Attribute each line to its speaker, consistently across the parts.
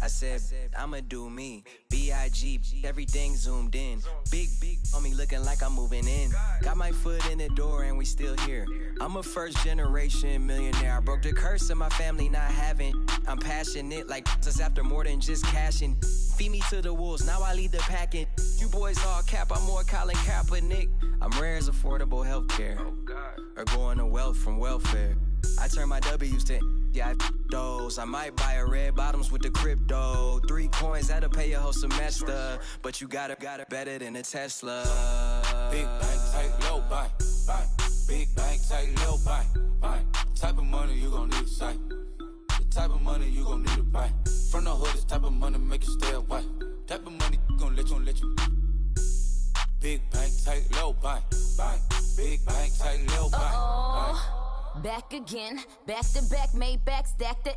Speaker 1: I said, I'ma do me. B.I.G. Everything zoomed in. Big on me looking like I'm moving in. Got my foot in the door and we still here. I'm a first generation millionaire. I broke the curse of my family not having. I'm passionate like just after more than just cashing. Feed me to the wolves, now I lead the packing. You boys all cap, I'm more Colin Kaepernick. I'm rare as affordable healthcare. Or going to wealth from welfare. I turn my W's to those. I might buy a red bottoms with the crypto. 3 coins, that'll pay your whole semester. But you got it better than a Tesla.
Speaker 2: Big bank, tight, low, buy. Big bank, tight, low, buy. Type of money you gon' need to sight. The type of money you gon' need to buy. From the hood, this type of money make you stay away. Type of money gon' let you. Big bank, tight, low, buy. Big bank, tight, low, buy.
Speaker 3: Back again, back to back, made back, stacked it.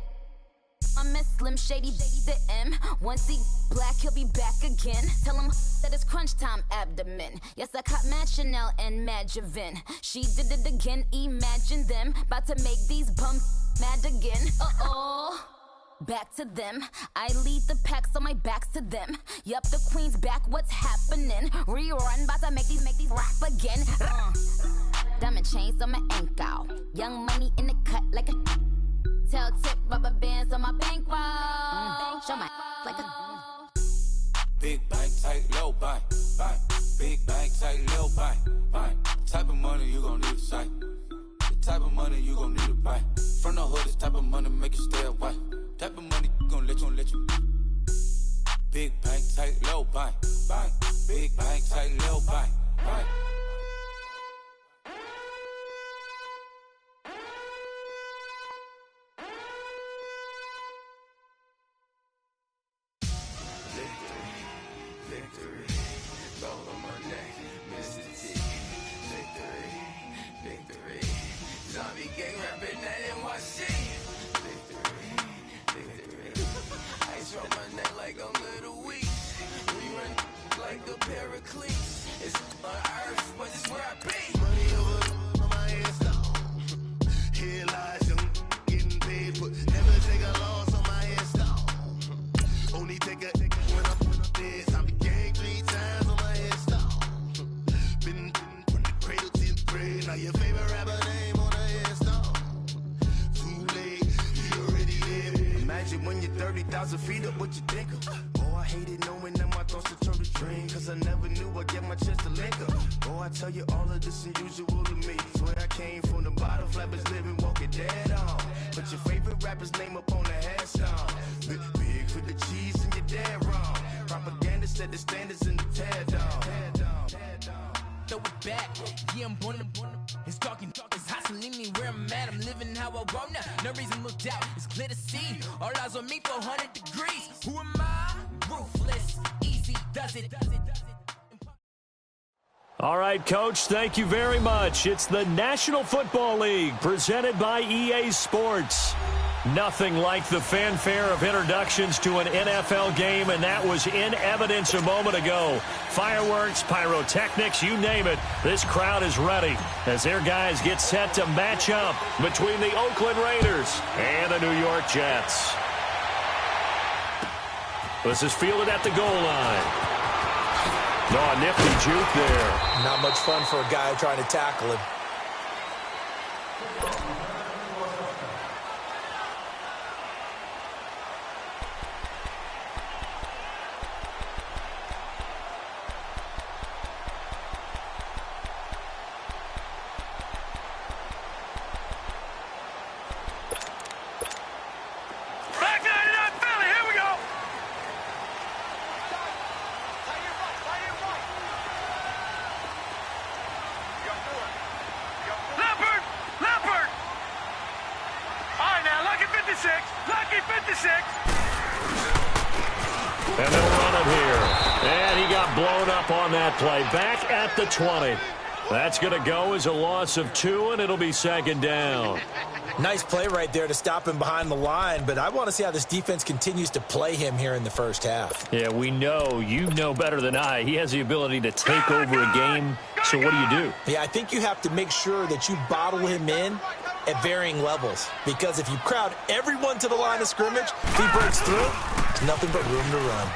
Speaker 3: I'm a Slim Shady, the M. Once he black, he'll be back again. Tell him that it's crunch time abdomen. Yes, I caught Mad Chanel and Mad Javin. She did it again, imagine them. About to make these bums mad again. Back to them. I lead the pack, so my back's to them. Yup, the queen's back, what's happening? Rerun, about to make these rap again. Diamond chains on my ankle. Young money in the cut like a tail tip, rubber bands on my bankroll. Show my like a
Speaker 2: big bank, tight, low, buy. Big bank, tight, low, buy. Type of money you gon' need to sight. The type of money you gon' need to buy. From the hood, this type of money make you stay away. Type of money gon' let you. Big bank, tight, low, buy. Big bank, tight, low, buy.
Speaker 4: Victory, gold on my neck, Mr. T. Victory, zombie gang rapping that NYC. Victory, ice on my neck like I'm Little Weeks. We run like a Pericles. It's on earth, but it's where I be. Money over on my headstone. Here lies young, getting paid, but never take a loss on my headstone. Only take a when I'm dead. Now your favorite rapper name on the headstone. Too late, you already live. Imagine when you're 30,000 feet up, what you think of? Oh, I hated knowing that my thoughts would turn to dream. Cause I never knew I'd get my chance to link up. Oh, I tell you all of this unusual to me. Swear I came from the bottom, flappers living, walking dead on. Put your favorite rapper's name up on the headstone. Big for the cheese and you're dead wrong. Propaganda set the standards in the tear down.
Speaker 5: Throw it back, yeah, I'm born it's talking, it's hustling me where I'm at. I'm living how I want now. No reason to look doubt, it's clear to see. All eyes on me, 400 degrees. Who am I? Ruthless, easy, does it.
Speaker 6: All right, Coach, thank you very much. It's the National Football League presented by EA Sports. Nothing like the fanfare of introductions to an NFL game, and that was in evidence a moment ago. Fireworks, pyrotechnics, you name it. This crowd is ready as their guys get set to match up between the Oakland Raiders and the New York Jets. This is fielded at the goal line. Oh, a nifty juke there.
Speaker 7: Not much fun for a guy trying to tackle him.
Speaker 8: Lucky 56.
Speaker 6: And they'll run it here. And he got blown up on that play. Back at the 20. That's going to go as a loss of 2, and it'll be second down.
Speaker 7: Nice play right there to stop him behind the line, but I want to see how this defense continues to play him here in the first half.
Speaker 6: Yeah, we know. You know better than I. He has the ability to take over a game, so what do?
Speaker 7: Yeah, I think you have to make sure that you bottle him in at varying levels, because if you crowd everyone to the line of scrimmage, if he breaks through, Nothing but room to run.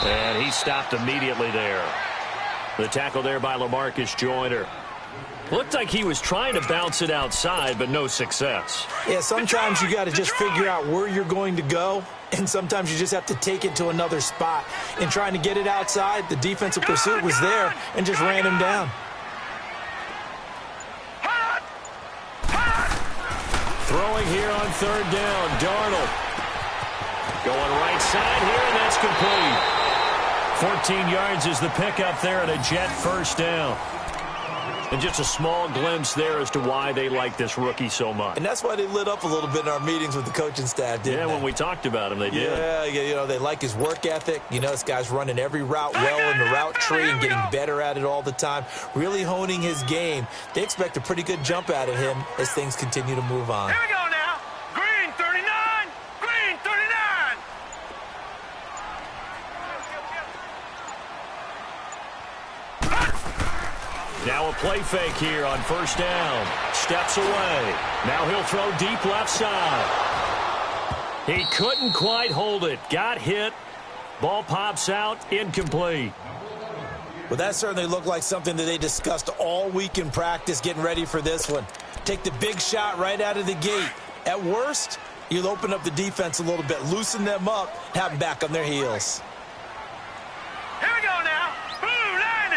Speaker 6: And he stopped immediately there. The tackle there by LaMarcus Joyner. Looked like he was trying to bounce it outside, but no success.
Speaker 7: Yeah, sometimes you got to just figure out where you're going to go, and sometimes you just have to take it to another spot. In trying to get it outside, the defensive pursuit was there and just ran him down.
Speaker 6: Throwing here on third down, Darnold. Going right side here, and that's complete. 14 yards is the pickup there, and a Jet first down. And just a small glimpse there as to why they like this rookie so much.
Speaker 7: And that's why they lit up a little bit in our meetings with the coaching staff, didn't they?
Speaker 6: Yeah, when we talked about him, they did.
Speaker 7: Yeah, you know, they like his work ethic. You know, this guy's running every route well in the route tree and getting better at it all the time, really honing his game. They expect a pretty good jump out of him as things continue to move on.
Speaker 8: Here we go now. Green 39. Green 39.
Speaker 6: Now a play fake here on first down. Steps away. Now he'll throw deep left side. He couldn't quite hold it. Got hit. Ball pops out. Incomplete.
Speaker 7: Well, that certainly looked like something that they discussed all week in practice getting ready for this one. Take the big shot right out of the gate. At worst, you'll open up the defense a little bit, loosen them up, have them back on their heels.
Speaker 8: Here we go now. Blue 90.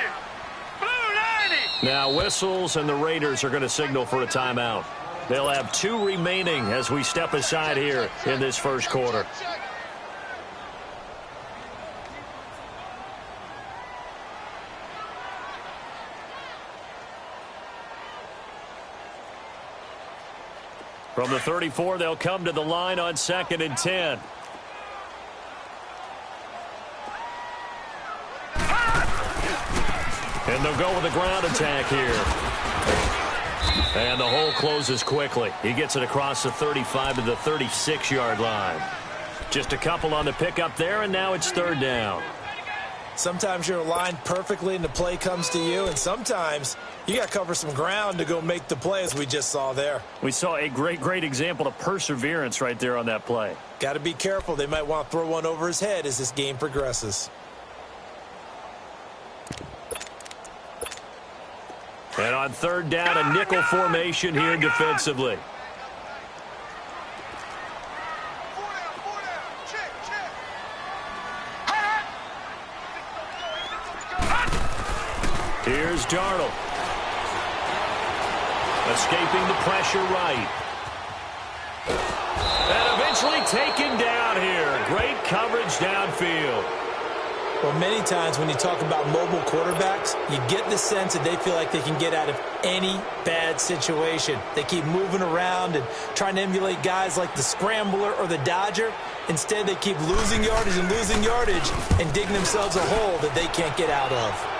Speaker 8: Blue 90.
Speaker 6: Now whistles, and the Raiders are going to signal for a timeout. They'll have 2 remaining as we step aside here in this first quarter. From the 34, they'll come to the line on 2nd and 10. And they'll go with a ground attack here. And the hole closes quickly. He gets it across the 35 to the 36-yard line. Just a couple on the pickup there, and now it's third down.
Speaker 7: Sometimes you're aligned perfectly and the play comes to you, and sometimes you got to cover some ground to go make the play, as we just saw there.
Speaker 6: We saw a great example of perseverance right there on that play.
Speaker 7: Got to be careful. They might want to throw one over his head as this game progresses.
Speaker 6: And on third down, a nickel formation here defensively. Here's Darnold. Escaping the pressure right. And eventually taken down here. Great coverage downfield.
Speaker 7: Well, many times when you talk about mobile quarterbacks, you get the sense that they feel like they can get out of any bad situation. They keep moving around and trying to emulate guys like the Scrambler or the Dodger. Instead, they keep losing yardage and digging themselves a hole that they can't get out of.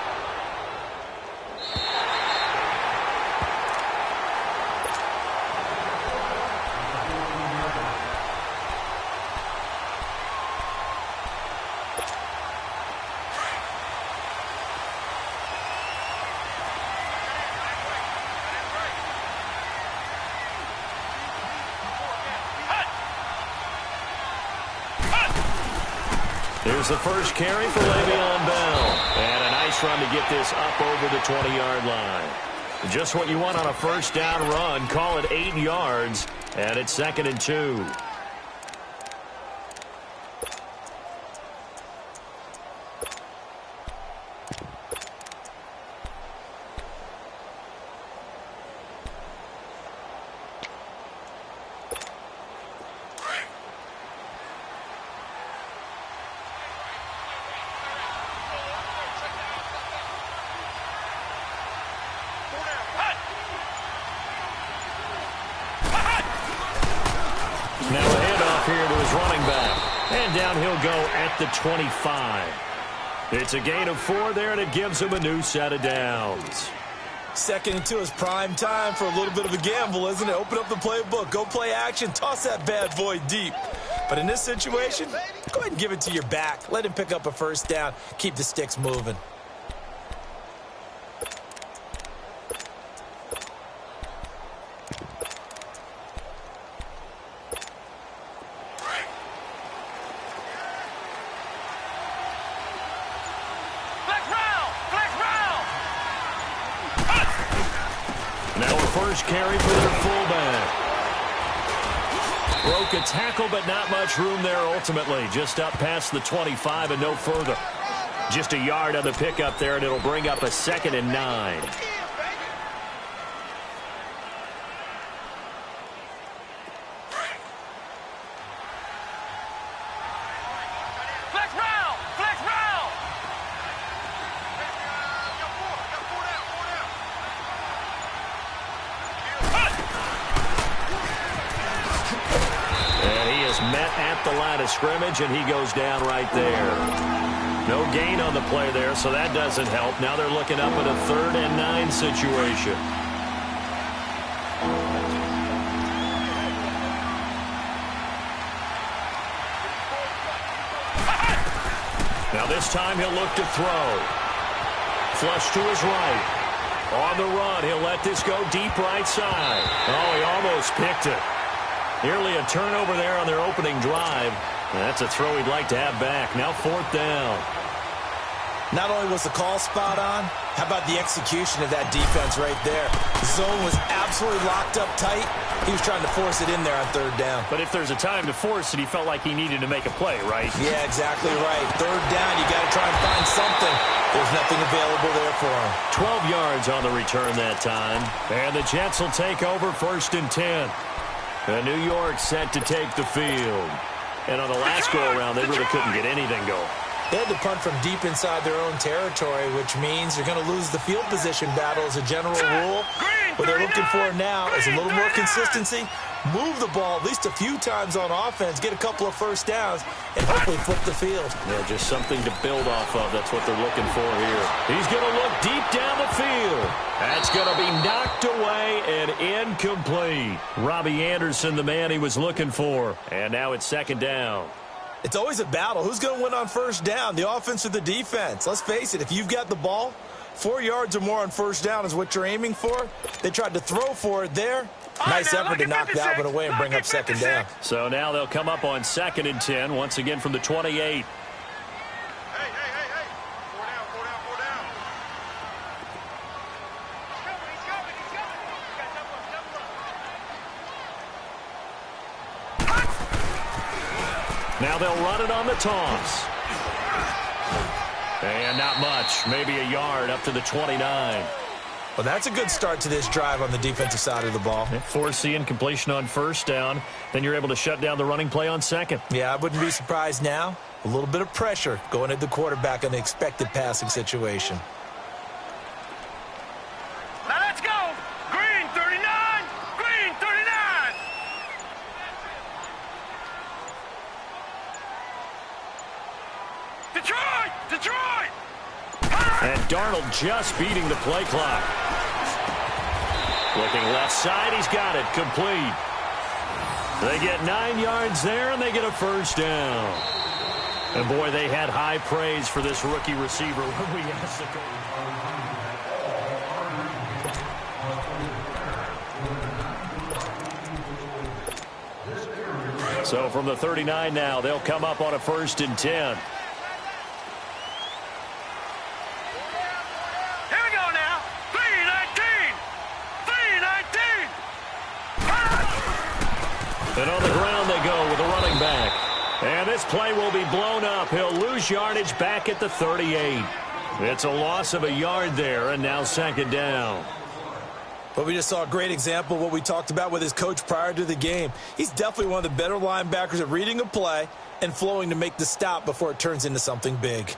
Speaker 6: Here's the first carry for Le'Veon Bell. And a nice run to get this up over the 20-yard line. Just what you want on a first down run. Call it 8 yards. And it's 2nd and 2. Now a handoff here to his running back. And down he'll go at the 25. It's a gain of 4 there, and it gives him a new set of downs.
Speaker 7: 2nd and 2 is prime time for a little bit of a gamble, isn't it? Open up the playbook, go play action, toss that bad boy deep. But in this situation, go ahead and give it to your back. Let him pick up a first down. Keep the sticks moving.
Speaker 6: first carry for their fullback. Broke a tackle, but not much room there ultimately. Just up past the 25 and no further. Just a yard on the pickup there, and it'll bring up a 2nd and 9. Met at the line of scrimmage, and he goes down right there. No gain on the play there, so that doesn't help. Now they're looking up at a 3rd and 9 situation. Now this time he'll look to throw. Flush to his right. On the run, he'll let this go deep right side. Oh, he almost picked it. Nearly a turnover there on their opening drive. That's a throw he'd like to have back. Now 4th down.
Speaker 7: Not only was the call spot on, how about the execution of that defense right there? The zone was absolutely locked up tight. He was trying to force it in there on 3rd down.
Speaker 6: But if there's a time to force it, he felt like he needed to make a play, right?
Speaker 7: Yeah, exactly right. 3rd down, you got to try and find something. There's nothing available there for him.
Speaker 6: 12 yards on the return that time. And the Jets will take over 1st and 10. And New York set to take the field. And on the last go-around, they really couldn't get anything going.
Speaker 7: They had to punt from deep inside their own territory, which means they're going to lose the field position battle as a general rule. What they're looking for now is a little more consistency, move the ball at least a few times on offense, get a couple of first downs, and hopefully flip the field.
Speaker 6: Yeah, just something to build off of. That's what they're looking for here. He's going to look deep down the field. That's going to be knocked away and incomplete. Robbie Anderson, the man he was looking for. And now it's 2nd down.
Speaker 7: It's always a battle. Who's going to win on 1st down, the offense or the defense? Let's face it, if you've got the ball, 4 yards or more on 1st down is what you're aiming for. They tried to throw for it there. Nice effort to knock that one away and bring up 2nd down.
Speaker 6: So now they'll come up on 2nd and 10, once again from the 28. Now they'll run it on the toss. And not much, maybe a yard up to the 29.
Speaker 7: Well, that's a good start to this drive on the defensive side of the ball.
Speaker 6: Force the incompletion on 1st down. Then you're able to shut down the running play on 2nd.
Speaker 7: Yeah, I wouldn't be surprised now. A little bit of pressure going at the quarterback on the expected passing situation.
Speaker 8: Now let's go. Green 39. Green 39. Detroit. Detroit.
Speaker 6: And Darnold just beating the play clock. Looking left side, he's got it, complete. They get 9 yards there, and they get a 1st down. And boy, they had high praise for this rookie receiver when we asked the coach. So from the 39 now, they'll come up on a 1st and 10. And on the ground they go with a running back. And this play will be blown up. He'll lose yardage back at the 38. It's a loss of a yard there, and now 2nd down.
Speaker 7: But we just saw a great example of what we talked about with his coach prior to the game. He's definitely one of the better linebackers at reading a play and flowing to make the stop before it turns into something big.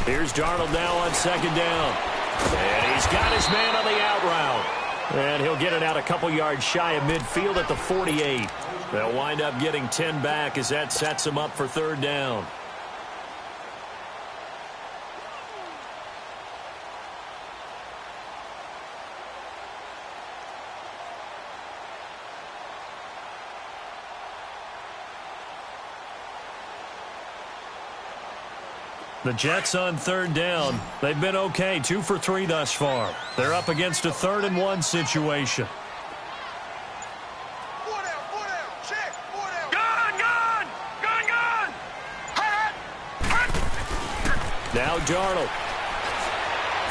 Speaker 6: Here's Darnold now on 2nd down. And he's got his man on the out route. And he'll get it out a couple yards shy of midfield at the 48. They'll wind up getting 10 back as that sets him up for 3rd down. The Jets on third down. They've been okay, 2 for 3 thus far. They're up against a 3rd-and-1 situation. Now Darnold.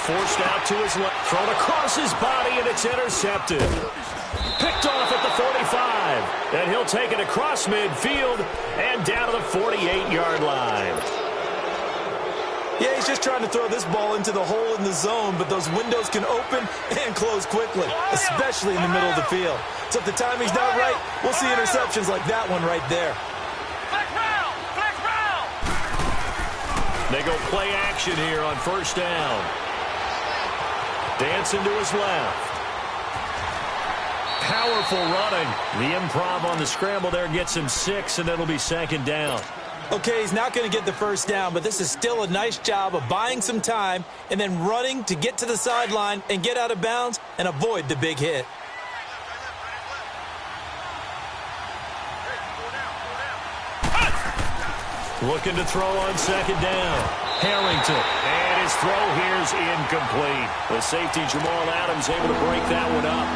Speaker 6: Forced out to his left. Thrown across his body, and it's intercepted. Picked off at the 45. And he'll take it across midfield and down to the 48-yard line.
Speaker 7: Yeah, he's just trying to throw this ball into the hole in the zone, but those windows can open and close quickly, especially in the middle of the field. So if the timing's not right, we'll see interceptions like that one right there.
Speaker 6: They go play action here on first down. Dancing to his left. Powerful running. The improv on the scramble there gets him 6, and it'll be 2nd down.
Speaker 7: Okay, he's not going to get the first down, but this is still a nice job of buying some time and then running to get to the sideline and get out of bounds and avoid the big hit.
Speaker 6: Looking to throw on 2nd down. Harrington. And his throw here's incomplete. The safety, Jamal Adams, able to break that one up.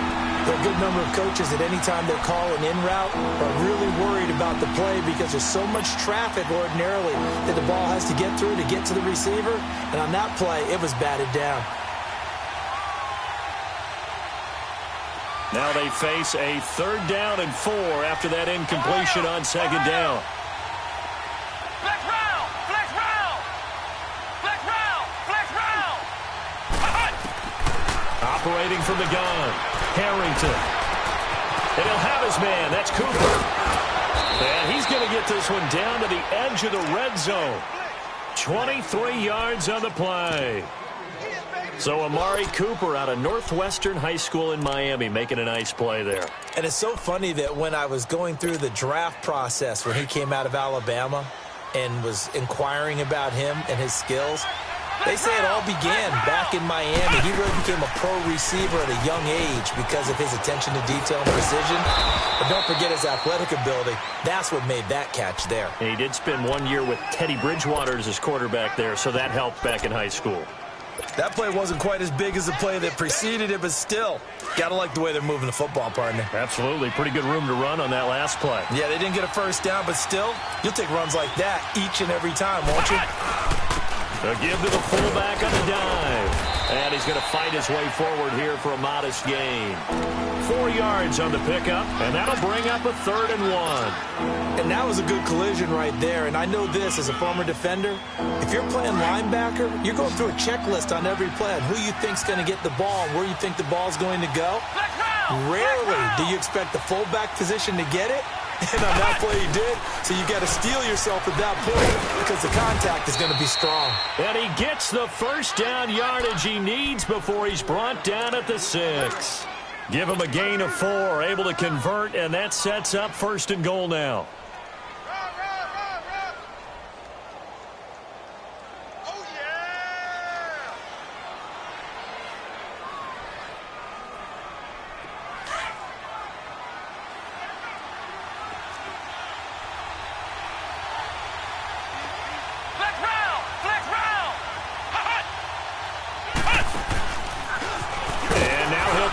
Speaker 7: There are a good number of coaches at any time they're calling in route are really worried about the play because there's so much traffic ordinarily that the ball has to get through to get to the receiver. And on that play, it was batted down.
Speaker 6: Now they face a 3rd down and 4 after that incompletion on 2nd down. Operating from the gun, Harrington. And he'll have his man. That's Cooper. And he's going to get this one down to the edge of the red zone. 23 yards on the play. So Amari Cooper out of Northwestern High School in Miami making a nice play there.
Speaker 7: And it's so funny that when I was going through the draft process when he came out of Alabama and was inquiring about him and his skills, they say it all began back in Miami. He really became a pro receiver at a young age because of his attention to detail and precision. But don't forget his athletic ability. That's what made that catch there.
Speaker 6: And he did spend 1 year with Teddy Bridgewater as his quarterback there, so that helped back in high school.
Speaker 7: That play wasn't quite as big as the play that preceded it, but still, got to like the way they're moving the football, partner.
Speaker 6: Absolutely. Pretty good room to run on that last play.
Speaker 7: Yeah, they didn't get a first down, but still, you'll take runs like that each and every time, won't you?
Speaker 6: A give to the fullback on the dive. And he's going to fight his way forward here for a modest gain. 4 yards on the pickup, and that'll bring up a 3rd and 1.
Speaker 7: And that was a good collision right there. And I know this as a former defender. If you're playing linebacker, you're going through a checklist on every play on who you think's going to get the ball and where you think the ball's going to go. Rarely do you expect the fullback position to get it. And on that play he did, so you got to steel yourself at that point because the contact is going to be strong.
Speaker 6: And he gets the first down yardage he needs before he's brought down at the 6. Give him a gain of 4, able to convert, and that sets up 1st and goal now.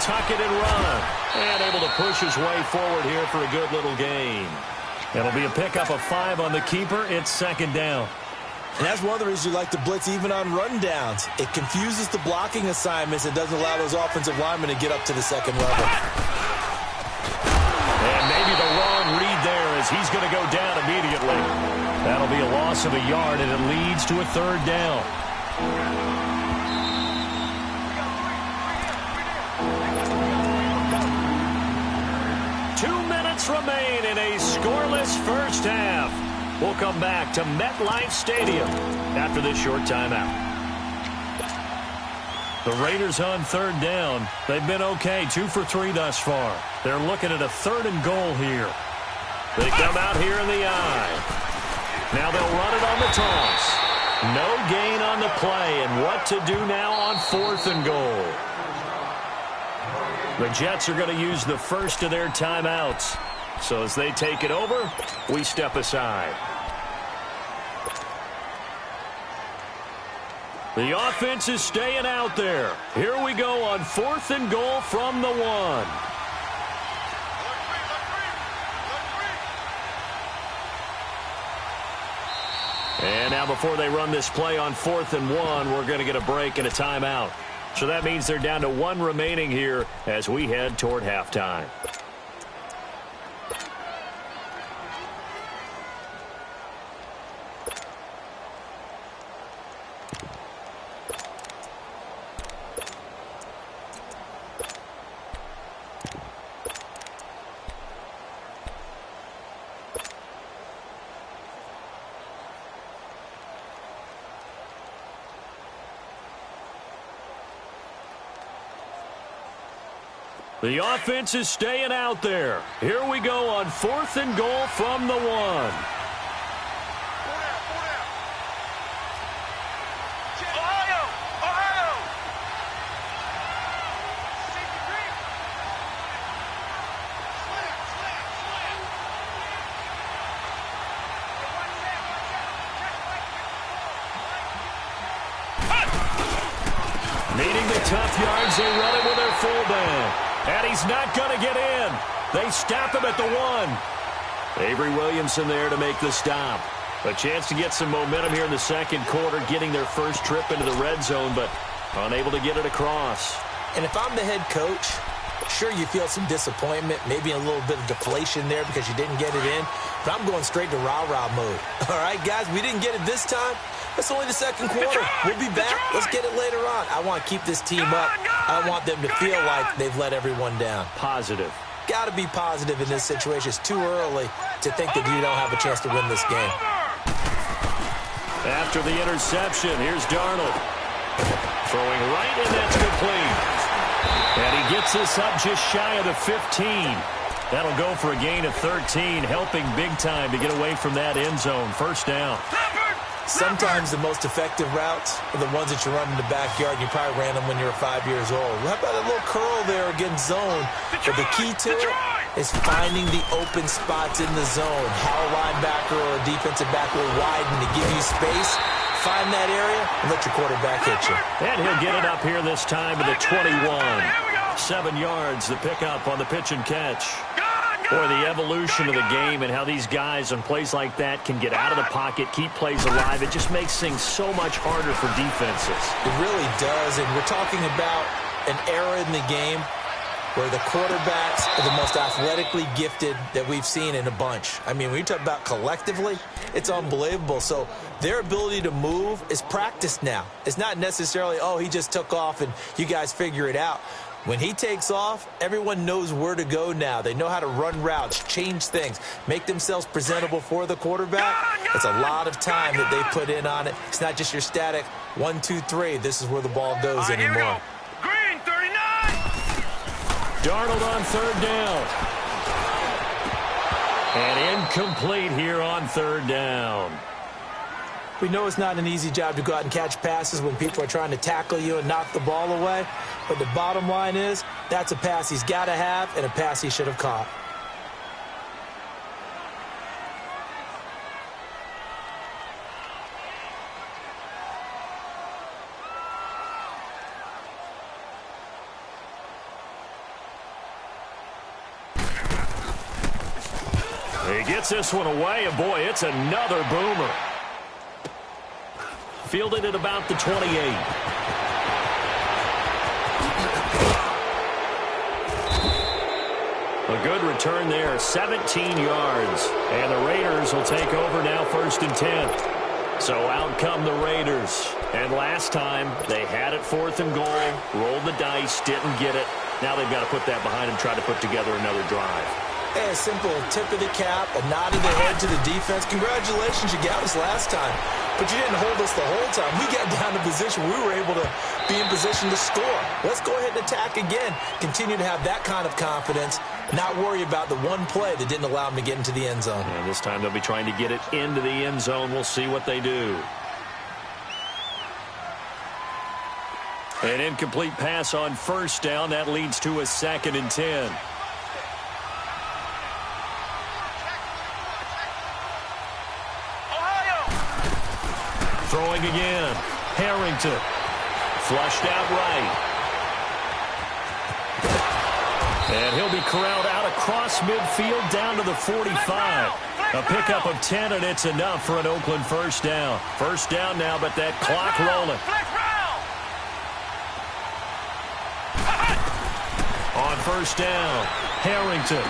Speaker 6: Tuck it and run. And able to push his way forward here for a good little gain. It'll be a pickup of 5 on the keeper. It's 2nd down.
Speaker 7: And that's one of the reasons you like to blitz even on rundowns. It confuses the blocking assignments. It doesn't allow those offensive linemen to get up to the 2nd level.
Speaker 6: And maybe the wrong read there as he's going to go down immediately. That'll be a loss of a yard, and it leads to a 3rd down. Remain in a scoreless first half. We'll come back to MetLife Stadium after this short timeout. The Raiders on 3rd down. They've been okay, 2 for 3 thus far. They're looking at a 3rd and goal here. They come out here in the eye. Now they'll run it on the toss. No gain on the play, and what to do now on 4th and goal. The Jets are going to use the first of their timeouts. So as they take it over, we step aside. The offense is staying out there. Here we go on 4th and goal from the 1. And now before they run this play on 4th and 1, we're going to get a break and a timeout. So that means they're down to 1 remaining here as we head toward halftime. The offense is staying out there. Here we go on 4th and goal from the 1. Needing the tough yards, they run it with their fullback. And he's not going to get in. They stop him at the 1. Avery Williamson there to make the stop. A chance to get some momentum here in the second quarter, getting their first trip into the red zone, but unable to get it across.
Speaker 7: And if I'm the head coach, sure you feel some disappointment, maybe a little bit of deflation there because you didn't get it in, but I'm going straight to rah-rah mode. All right, guys, we didn't get it this time. It's only the second quarter. We'll be back. Let's get it later on. I want to keep this team up. I want them to feel like they've let everyone down.
Speaker 6: Positive.
Speaker 7: Got to be positive in this situation. It's too early to think that you don't have a chance to win this game.
Speaker 6: After the interception, here's Darnold. Throwing right, and that's complete. And he gets us up just shy of the 15. That'll go for a gain of 13, helping big time to get away from that end zone. First down.
Speaker 7: Sometimes the most effective routes are the ones that you run in the backyard. You probably ran them when you were 5 years old. How about a little curl there against zone? But the key to it is finding the open spots in the zone. How a linebacker or a defensive back will widen to give you space. Find that area and let your quarterback hit you.
Speaker 6: And he'll get it up here this time to the 21. 7 yards, the pickup on the pitch and catch. Boy, the evolution of the game and how these guys on plays like that can get out of the pocket, keep plays alive, it just makes things so much harder for defenses.
Speaker 7: It really does, and we're talking about an era in the game where the quarterbacks are the most athletically gifted that we've seen in a bunch. I mean, when you talk about collectively, it's unbelievable. So their ability to move is practiced now. It's not necessarily, oh, he just took off and you guys figure it out. When he takes off, everyone knows where to go now. They know how to run routes, change things, make themselves presentable for the quarterback. It's a lot of time that they put in on it. It's not just your static 1, 2, 3. This is where the ball goes anymore.
Speaker 8: Green, 39!
Speaker 6: Darnold on 3rd down. And incomplete here on 3rd down.
Speaker 7: We know it's not an easy job to go out and catch passes when people are trying to tackle you and knock the ball away. But the bottom line is, that's a pass he's got to have and a pass he should have caught.
Speaker 6: He gets this one away, and boy, it's another boomer. Fielded at about the 28. A good return there, 17 yards. And the Raiders will take over now 1st and 10. So out come the Raiders. And last time, they had it 4th and goal, rolled the dice, didn't get it. Now they've got to put that behind them, try to put together another drive.
Speaker 7: Hey, a simple tip of the cap, a nod of the head to the defense. Congratulations, you got us last time. But you didn't hold us the whole time. We got down to position. We were able to be in position to score. Let's go ahead and attack again. Continue to have that kind of confidence. Not worry about the one play that didn't allow them to get into the end zone.
Speaker 6: And this time they'll be trying to get it into the end zone. We'll see what they do. An incomplete pass on 1st down. That leads to a 2nd and 10. Throwing again. Harrington. Flushed out right. And he'll be corralled out across midfield down to the 45. A pickup of 10, and it's enough for an Oakland first down. First down now, but that clock rolling. On first down, Harrington.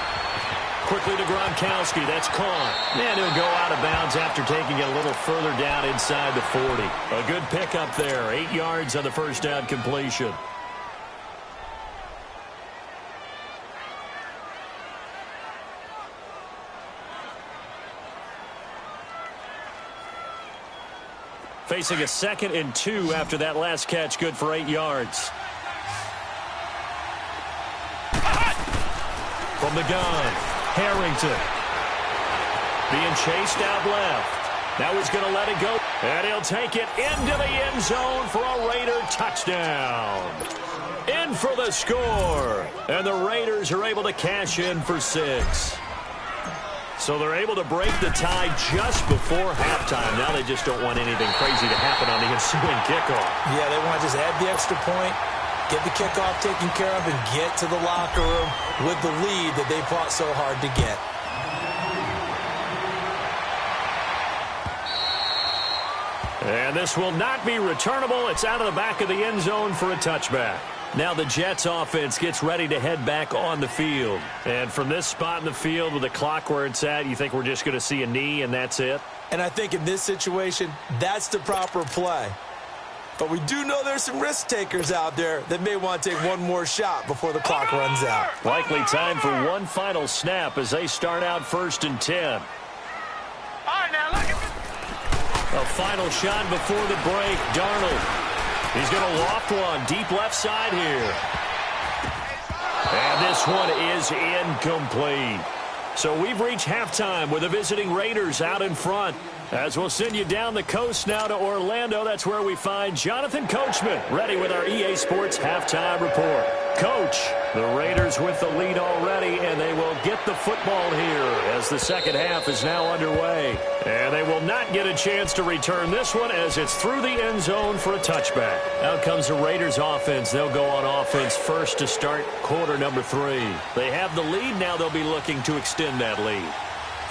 Speaker 6: Quickly to Gronkowski. That's caught. And he'll go out of bounds after taking it a little further down inside the 40. A good pickup there. 8 yards on the first down completion. Facing a 2nd and 2 after that last catch. Good for 8 yards. From the gun, Harrington. Being chased out left. Now he's going to let it go. And he'll take it into the end zone for a Raider touchdown. In for the score. And the Raiders are able to cash in for 6. So they're able to break the tie just before halftime. Now they just don't want anything crazy to happen on the ensuing kickoff.
Speaker 7: Yeah, they want to just add the extra point, get the kickoff taken care of, and get to the locker room with the lead that they fought so hard to get.
Speaker 6: And this will not be returnable. It's out of the back of the end zone for a touchback. Now the Jets offense gets ready to head back on the field. And from this spot in the field with the clock where it's at, you think we're just going to see a knee and that's it?
Speaker 7: And I think in this situation, that's the proper play. But we do know there's some risk takers out there that may want to take one more shot before the clock runs out.
Speaker 6: Likely time for one final snap as they start out 1st and 10.
Speaker 8: All right, now look at this.
Speaker 6: A final shot before the break. Darnold. He's going to loft one deep left side here. And this one is incomplete. So we've reached halftime with the visiting Raiders out in front. As we'll send you down the coast now to Orlando, that's where we find Jonathan Coachman ready with our EA Sports halftime report. Coach, the Raiders with the lead already, and they will get the football here as the second half is now underway. And they will not get a chance to return this one as it's through the end zone for a touchback. Out comes the Raiders offense. They'll go on offense first to start quarter number 3. They have the lead. Now they'll be looking to extend that lead.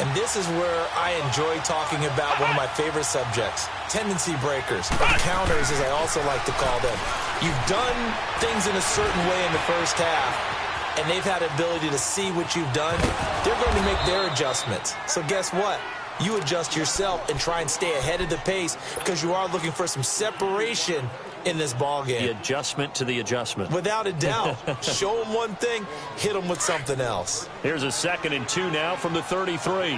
Speaker 7: And this is where I enjoy talking about one of my favorite subjects, tendency breakers, or counters as I also like to call them. You've done things in a certain way in the first half, and they've had the ability to see what you've done. They're going to make their adjustments. So guess what? You adjust yourself and try and stay ahead of the pace because you are looking for some separation in this ball game.
Speaker 6: The adjustment to the adjustment.
Speaker 7: Without a doubt. Show them one thing, hit them with something else.
Speaker 6: Here's a 2nd and 2 now from the 33.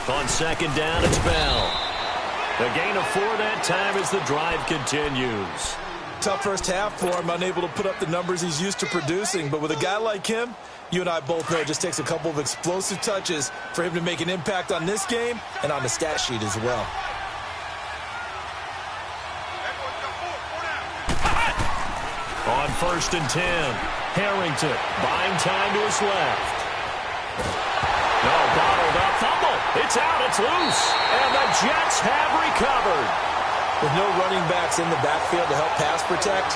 Speaker 6: On 2nd down, it's Bell. A gain of 4 that time as the drive continues.
Speaker 7: Tough first half for him, unable to put up the numbers he's used to producing. But with a guy like him, you and I both know it just takes a couple of explosive touches for him to make an impact on this game and on the stat sheet as well.
Speaker 6: On 1st and 10, Harrington buying time to his left. No, bottled up, fumble. It's out, it's loose. And the Jets have recovered.
Speaker 7: With no running backs in the backfield to help pass protect,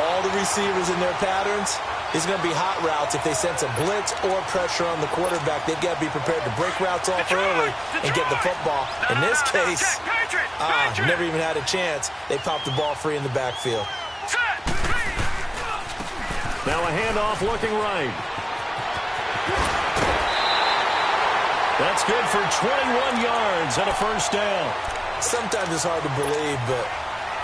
Speaker 7: all the receivers in their patterns, it's going to be hot routes if they sense a blitz or pressure on the quarterback. They've got to be prepared to break routes off early and get the football. In this case, never even had a chance. They popped the ball free in the backfield.
Speaker 6: Now a handoff looking right. That's good for 21 yards and a first down.
Speaker 7: Sometimes it's hard to believe, but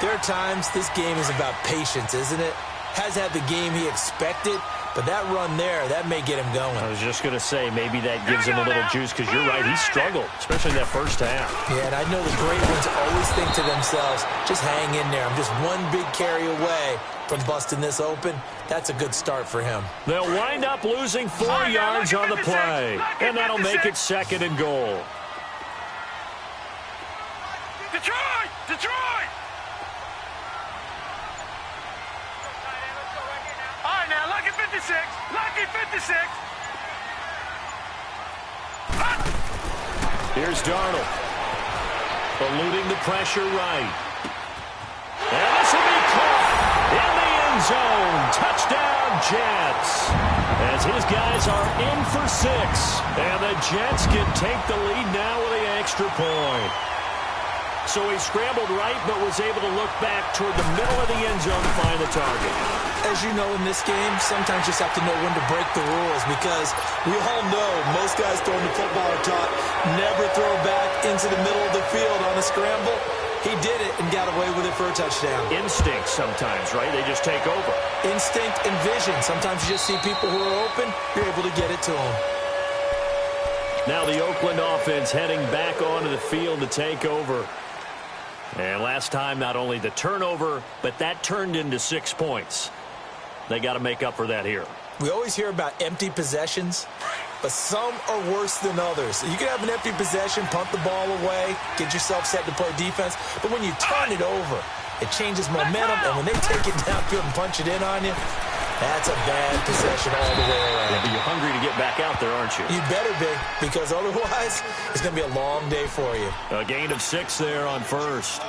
Speaker 7: there are times this game is about patience, isn't it? Has had the game he expected, but that run there, that may get him going.
Speaker 6: I was just going to say, maybe that gives him a little juice, because you're right, he struggled, especially in that first half.
Speaker 7: Yeah, and I know the great ones always think to themselves, just hang in there. I'm just one big carry away from busting this open. That's a good start for him.
Speaker 6: They'll wind up losing 4 yards on the play, and that'll make it 2nd and goal.
Speaker 8: Detroit! Detroit! All right, now, lucky 56. Lucky 56.
Speaker 6: Here's Darnold. Eluding the pressure right. And this will be caught in the end zone. Touchdown, Jets. As his guys are in for 6. And the Jets can take the lead now with the extra point. So he scrambled right, but was able to look back toward the middle of the end zone to find the target.
Speaker 7: As you know, in this game, sometimes you just have to know when to break the rules, because we all know most guys throwing the football are taught never throw back into the middle of the field on a scramble. He did it and got away with it for a touchdown.
Speaker 6: Instinct sometimes, right? They just take over.
Speaker 7: Instinct and vision. Sometimes you just see people who are open, you're able to get it to them.
Speaker 6: Now the Oakland offense heading back onto the field to take over. And last time, not only the turnover, but that turned into 6 points. They got to make up for that here.
Speaker 7: We always hear about empty possessions, but some are worse than others. You can have an empty possession, punt the ball away, get yourself set to play defense, but when you turn it over, it changes momentum, and when they take it downfield and punch it in on you, that's a bad possession all the way around.
Speaker 6: Yeah, but you're hungry to get back out there, aren't you?
Speaker 7: You better be, because otherwise it's going to be a long day for you.
Speaker 6: A gain of 6 there on first.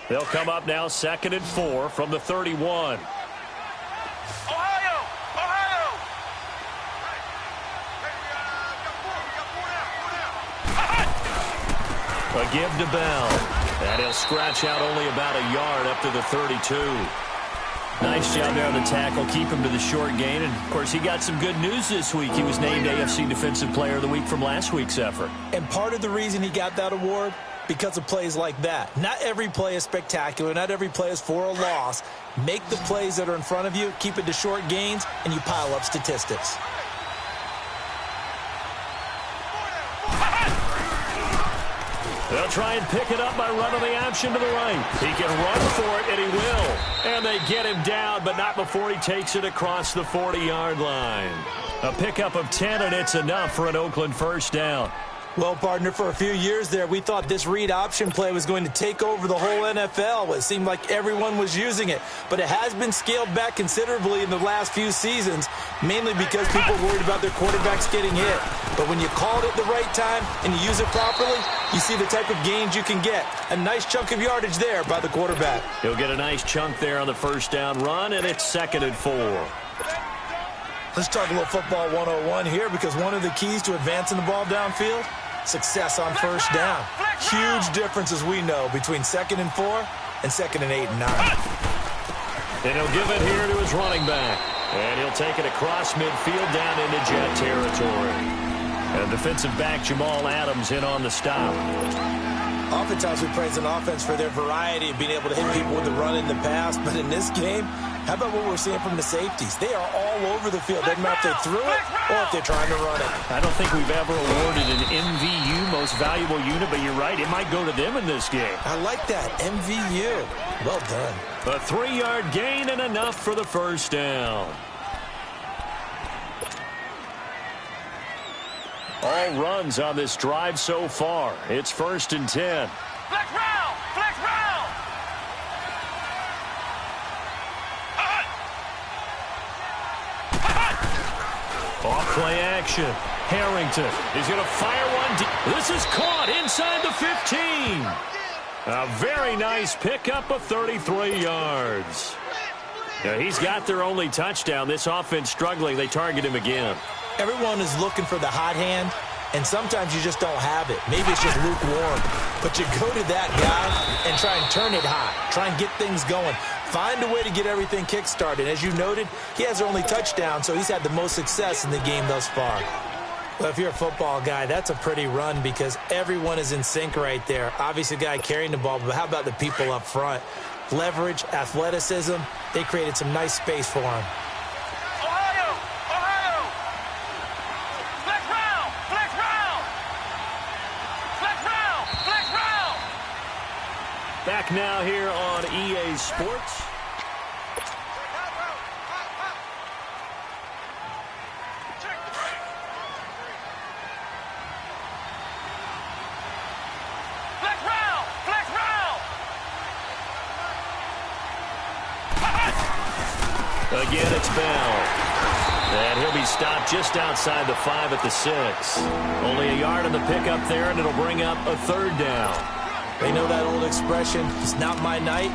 Speaker 6: They'll come up now 2nd and 4 from the 31. A give to Bell. And he'll scratch out only about a yard up to the 32. Nice job there on the tackle. Keep him to the short gain. And, of course, he got some good news this week. He was named AFC Defensive Player of the Week from last week's effort.
Speaker 7: And part of the reason he got that award, because of plays like that. Not every play is spectacular. Not every play is for a loss. Make the plays that are in front of you, keep it to short gains, and you pile up statistics.
Speaker 6: They'll try and pick it up by running the option to the right. He can run for it, and he will. And they get him down, but not before he takes it across the 40-yard line. A pickup of 10, and it's enough for an Oakland first down.
Speaker 7: Well, partner, for a few years there, we thought this read option play was going to take over the whole NFL. It seemed like everyone was using it. But it has been scaled back considerably in the last few seasons, mainly because people are worried about their quarterbacks getting hit. But when you call it at the right time and you use it properly, you see the type of gains you can get. A nice chunk of yardage there by the quarterback.
Speaker 6: He'll get a nice chunk there on the first down run, and it's 2nd and 4.
Speaker 7: Let's talk a little football 101 here, because one of the keys to advancing the ball downfield, success on first down. Huge difference, as we know, between 2nd and 4 and 2nd and 8 and 9.
Speaker 6: And he'll give it here to his running back. And he'll take it across midfield down into Jet territory. And defensive back Jamal Adams in on the stop.
Speaker 7: Oftentimes we praise an offense for their variety of being able to hit people with the run in the pass. But in this game, how about what we're seeing from the safeties? They are all over the field. Doesn't matter if they threw it or if they're trying to run it.
Speaker 6: I don't think we've ever awarded an MVU, most valuable unit, but you're right, it might go to them in this game.
Speaker 7: I like that, MVU. Well done.
Speaker 6: A 3-yard gain and enough for the first down. All runs on this drive so far. It's 1st and 10.
Speaker 8: Flex round! Flex round!
Speaker 6: Off play action. Harrington is going to fire one deep. This is caught inside the 15. A very nice pickup of 33 yards. Now, he's got their only touchdown. This offense struggling. They target him again.
Speaker 7: Everyone is looking for the hot hand, and sometimes you just don't have it. Maybe it's just lukewarm. But you go to that guy and try and turn it hot. Try and get things going. Find a way to get everything kick-started. As you noted, he has their only touchdown, so he's had the most success in the game thus far. Well, if you're a football guy, that's a pretty run, because everyone is in sync right there. Obviously, the guy carrying the ball, but how about the people up front? Leverage, athleticism, they created some nice space for him.
Speaker 6: Back now here on EA Sports. A Again, it's Bell. And he'll be stopped just outside the 5 at the 6. Only a yard on the pickup there, and it'll bring up a 3rd down.
Speaker 7: They know that old expression, it's not my night.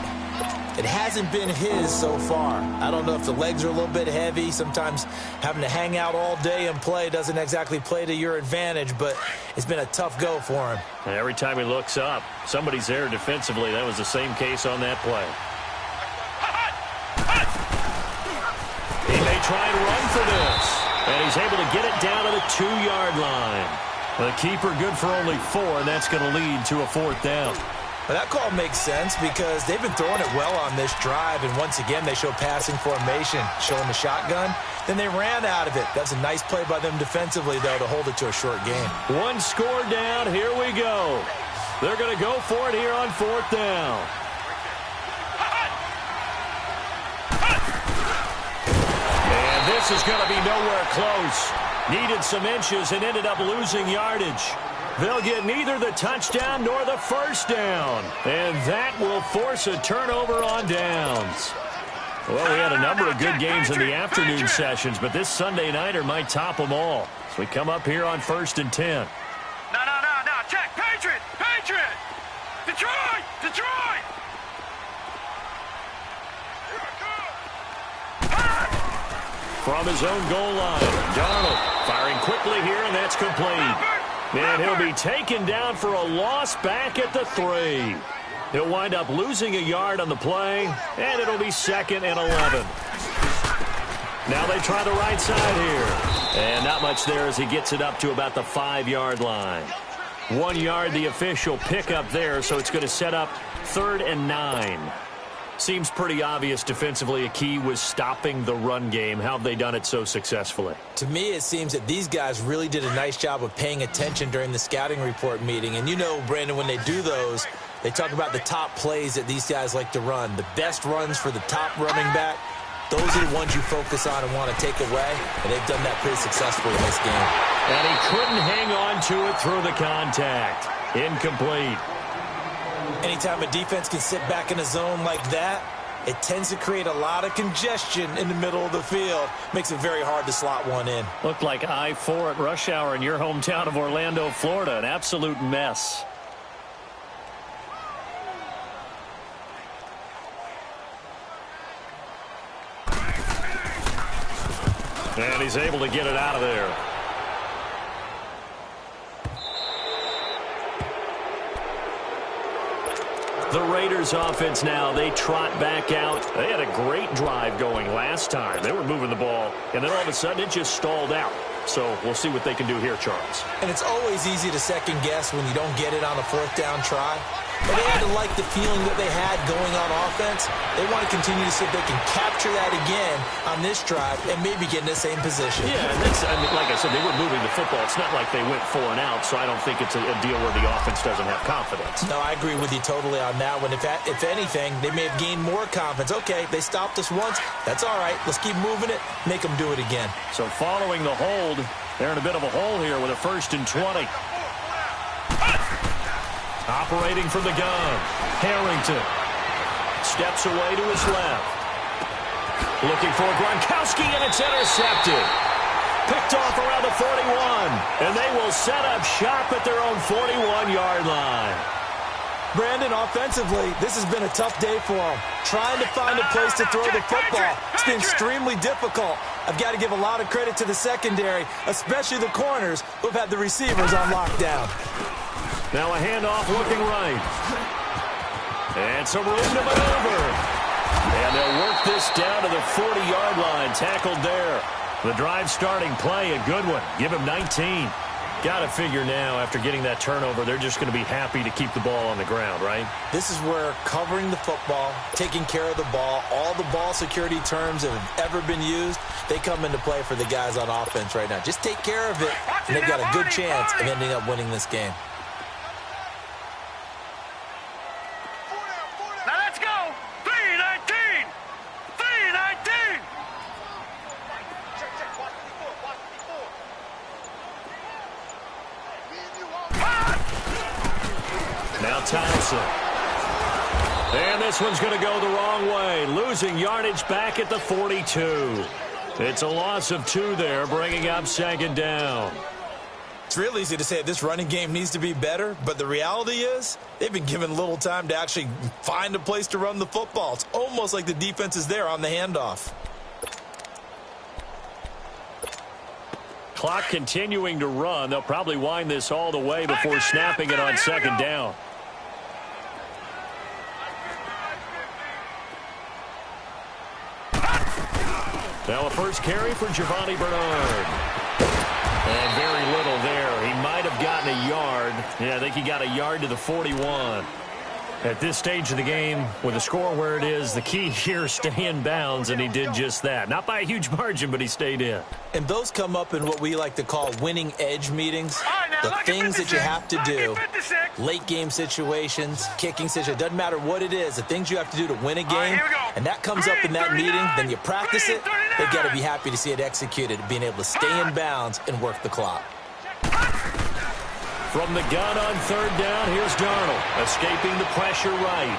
Speaker 7: It hasn't been his so far. I don't know if the legs are a little bit heavy. Sometimes having to hang out all day and play doesn't exactly play to your advantage, but it's been a tough go for him.
Speaker 6: And every time he looks up, somebody's there defensively. That was the same case on that play. He may try and run for this. And he's able to get it down to the 2-yard line. The keeper good for only 4, and that's going to lead to a 4th down.
Speaker 7: Well, that call makes sense because they've been throwing it well on this drive, and once again they show passing formation, showing the shotgun. Then they ran out of it. That's a nice play by them defensively, though, to hold it to a short game.
Speaker 6: 1 score down. Here we go. They're going to go for it here on 4th down. And this is going to be nowhere close. Needed some inches and ended up losing yardage. They'll get neither the touchdown nor the 1st down. And that will force a turnover on downs. Well, we had a number of good games in the afternoon sessions, but this Sunday nighter might top them all. So we come up here on 1st and 10.
Speaker 8: No. Check. Patriot. Detroit.
Speaker 6: From his own goal line, Darnold firing quickly here, and that's complete. And he'll be taken down for a loss back at the 3. He'll wind up losing a yard on the play, and it'll be 2nd and 11. Now they try the right side here. And not much there as he gets it up to about the 5-yard line. 1 yard, the official pickup there, so it's going to set up 3rd and 9. Seems pretty obvious defensively a key was stopping the run game. How have they done it so successfully?
Speaker 7: To me, it seems that these guys really did a nice job of paying attention during the scouting report meeting. And you know, Brandon, when they do those, they talk about the top plays that these guys like to run. The best runs for the top running back, those are the ones you focus on and want to take away. And they've done that pretty successfully in this game.
Speaker 6: And he couldn't hang on to it through the contact. Incomplete.
Speaker 7: Anytime a defense can sit back in a zone like that, it tends to create a lot of congestion in the middle of the field. Makes it very hard to slot one in.
Speaker 6: Looked like I-4 at rush hour in your hometown of Orlando, Florida. An absolute mess. And he's able to get it out of there. The Raiders offense now, they trot back out. They had a great drive going last time. They were moving the ball, and then all of a sudden it just stalled out. So we'll see what they can do here, Charles.
Speaker 7: And it's always easy to second guess when you don't get it on a 4th down try. But they had to like the feeling that they had going on offense. They want to continue to see if they can capture that again on this drive and maybe get in the same position.
Speaker 6: Yeah, and that's, I mean, like I said, they were moving the football. It's not like they went 4 and out, so I don't think it's a deal where the offense doesn't have confidence.
Speaker 7: No, I agree with you totally on that one. If anything, they may have gained more confidence. Okay, they stopped us once. That's all right. Let's keep moving it. Make them do it again.
Speaker 6: So following the hold, they're in a bit of a hole here with a 1st and 20. Operating from the gun, Harrington steps away to his left. Looking for Gronkowski, and it's intercepted. Picked off around the 41, and they will set up shop at their own 41-yard line.
Speaker 7: Brandon, offensively, this has been a tough day for them. Trying to find a place to throw the football. It's been extremely difficult. I've got to give a lot of credit to the secondary, especially the corners who've had the receivers on lockdown.
Speaker 6: Now a handoff looking right. And some room to maneuver. And they'll work this down to the 40-yard line. Tackled there. The drive starting play, a good one. Give him 19. Got to figure now, after getting that turnover, they're just going to be happy to keep the ball on the ground, right?
Speaker 7: This is where covering the football, taking care of the ball, all the ball security terms that have ever been used, they come into play for the guys on offense right now. Just take care of it, and they've got a good chance of ending up winning this game.
Speaker 8: Now let's go. 3-19. 3-19.
Speaker 6: Now Townsend. And this one's going to go the wrong way, losing yardage back at the 42. It's a loss of 2 there, bringing up second down.
Speaker 7: It's real easy to say this running game needs to be better, but the reality is they've been given little time to actually find a place to run the football. It's almost like the defense is there on the handoff.
Speaker 6: Clock continuing to run. They'll probably wind this all the way before snapping it on second down. Now a first carry for Giovanni Bernard. And very little there. He might have gotten a yard. Yeah, I think he got a yard to the 41. At this stage of the game, with the score where it is, the key here is stay in bounds, and he did just that. Not by a huge margin, but he stayed in.
Speaker 7: And those come up in what we like to call winning edge meetings. The things that you have to do, late game situations, kicking situations, doesn't matter what it is, the things you have to do to win a game, and that comes up in that meeting, then you practice it, they've got to be happy to see it executed, being able to stay in bounds and work the clock.
Speaker 6: From the gun on third down, here's Darnold, escaping the pressure right.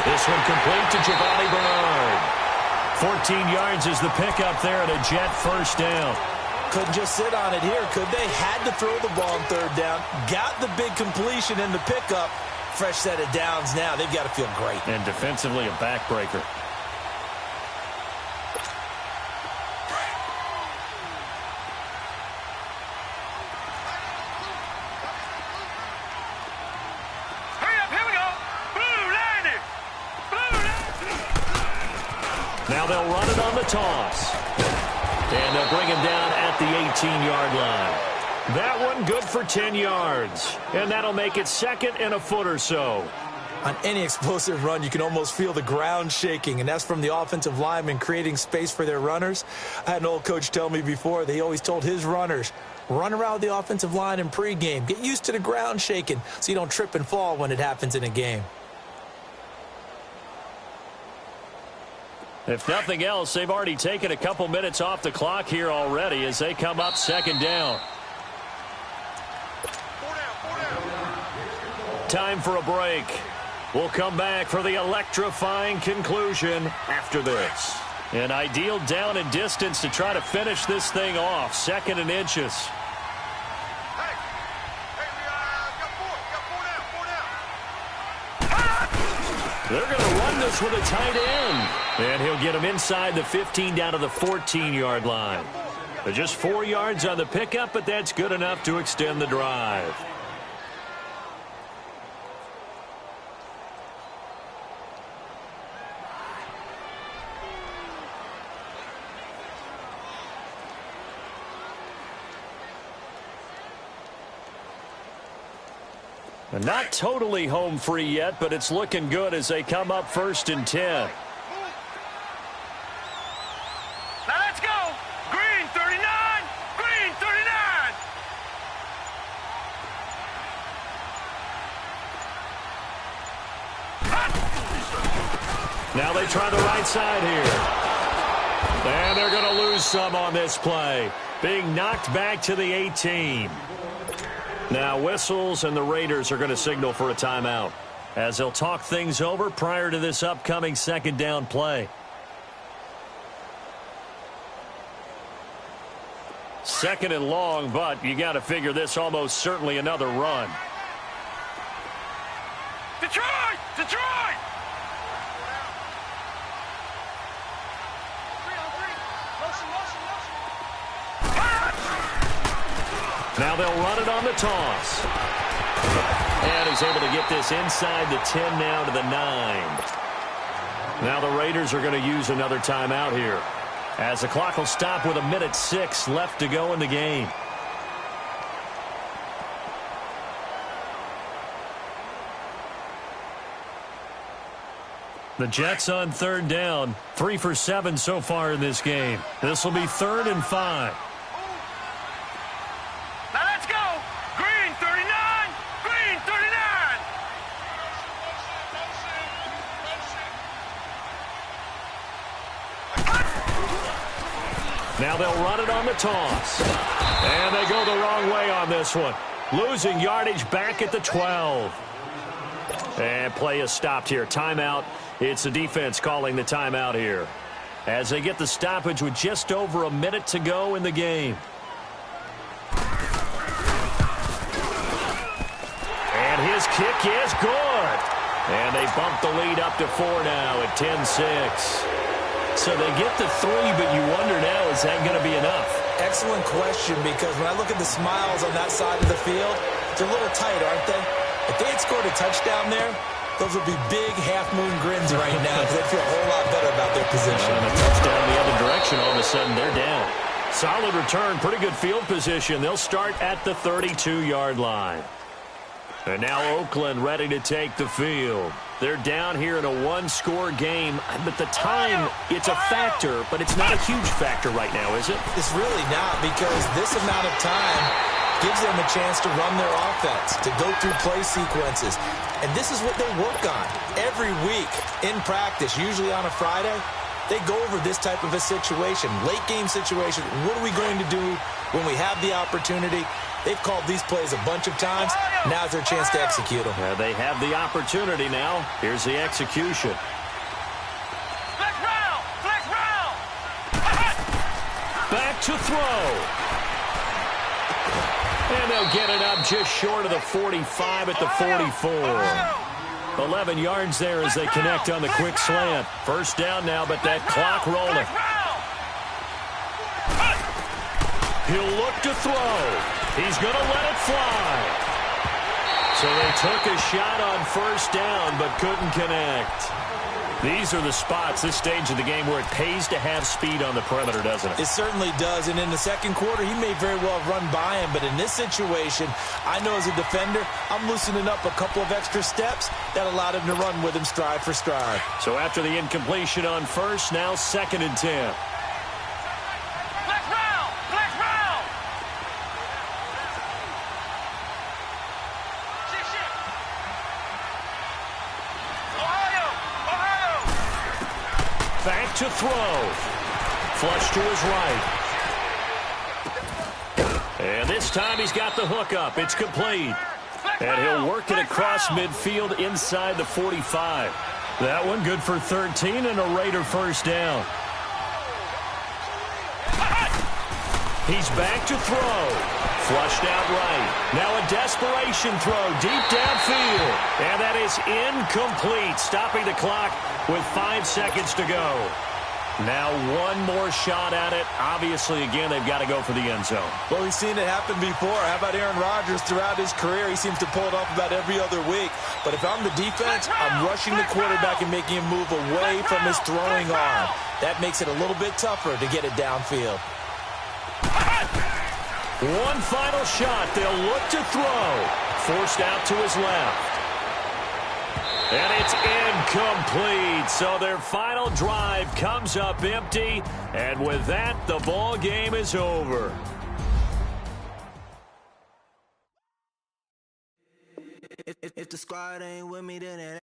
Speaker 6: This one complete to Giovanni Bernard. 14 yards is the pickup there and a Jet first down.
Speaker 7: Couldn't just sit on it here, could they? Had to throw the ball on third down. Got the big completion in the pickup. Fresh set of downs now. They've got to feel great.
Speaker 6: And defensively, a backbreaker. Now they'll run it on the toss. And they'll bring him down at the 18-yard line. That one good for 10 yards. And that'll make it second and a foot or so.
Speaker 7: On any explosive run, you can almost feel the ground shaking, and that's from the offensive linemen creating space for their runners. I had an old coach tell me before, they always told his runners, run around the offensive line in pregame. Get used to the ground shaking so you don't trip and fall when it happens in a game.
Speaker 6: If nothing else, they've already taken a couple minutes off the clock here already as they come up second down. Time for a break. We'll come back for the electrifying conclusion after this. An ideal down and distance to try to finish this thing off. Second and inches. They're going to run this with a tight end. And he'll get him inside the 15 down to the 14-yard line. But just 4 yards on the pickup, but that's good enough to extend the drive. Not totally home free yet, but it's looking good as they come up first and 10.
Speaker 8: Now let's go. Green 39. Green 39.
Speaker 6: Now they try the right side here. And they're going to lose some on this play. Being knocked back to the 18. Now whistles, and the Raiders are going to signal for a timeout as they'll talk things over prior to this upcoming second down play. Second and long, but you got to figure this almost certainly another run.
Speaker 8: Detroit! Detroit!
Speaker 6: Now they'll run it on the toss. And he's able to get this inside the 10 now to the 9. Now the Raiders are going to use another timeout here, as the clock will stop with 1:06 left to go in the game. The Jets on third down, 3 for 7 so far in this game. This will be 3rd and 5.
Speaker 8: Now let's go. Green 39. Green 39.
Speaker 6: Now they'll run it on the toss. And they go the wrong way on this one, losing yardage back at the 12. And play is stopped here. Timeout. It's the defense calling the timeout here, as they get the stoppage with just over a minute to go in the game. And his kick is good. And they bump the lead up to 4 now at 10-6. So they get the 3, but you wonder now, is that going to be enough?
Speaker 7: Excellent question, because when I look at the smiles on that side of the field, they're a little tight, aren't they? If they had scored a touchdown there, those would be big half-moon grins right now, because they feel a whole lot better about their position.
Speaker 6: And a touchdown the other direction, all of a sudden they're down. Solid return, pretty good field position. They'll start at the 32-yard line. And now Oakland ready to take the field. They're down here in a one-score game, but the time, it's a factor, but it's not a huge factor right now, is it?
Speaker 7: It's really not, because this amount of time gives them a chance to run their offense, to go through play sequences. And this is what they work on every week in practice, usually on a Friday. They go over this type of a situation, late-game situation. What are we going to do when we have the opportunity? They've called these plays a bunch of times. Now's their chance to execute them.
Speaker 6: Yeah, they have the opportunity now. Here's the execution.
Speaker 8: Flex round! Flex round!
Speaker 6: Back to throw. And they'll get it up just short of the 45 at the 44. 11 yards there as they connect on the quick slant. First down now, but that clock rolling. He'll look to throw. He's going to let it fly. So they took a shot on first down, but couldn't connect. These are the spots, this stage of the game, where it pays to have speed on the perimeter, doesn't it?
Speaker 7: It certainly does, and in the second quarter, he may very well have run by him, but in this situation, I know as a defender, I'm loosening up a couple of extra steps that allowed him to run with him stride for stride.
Speaker 6: So after the incompletion on first, now 2nd and 10. Back to throw. Flush to his right. And this time he's got the hook up. It's complete. And he'll work it across midfield inside the 45. That one good for 13 and a Raider first down. He's back to throw. Flushed out right. Now a desperation throw deep downfield. And that is incomplete, stopping the clock with 5 seconds to go. Now one more shot at it. Obviously, again, they've got to go for the end zone.
Speaker 7: Well, we've seen it happen before. How about Aaron Rodgers throughout his career? He seems to pull it off about every other week. But if I'm the defense, I'm rushing the quarterback and making him move away from his throwing arm. That makes it a little bit tougher to get it downfield.
Speaker 6: One final shot. They'll look to throw. Forced out to his left. And it's incomplete. So their final drive comes up empty. And with that, the ball game is over.
Speaker 1: If the squad ain't with me, then it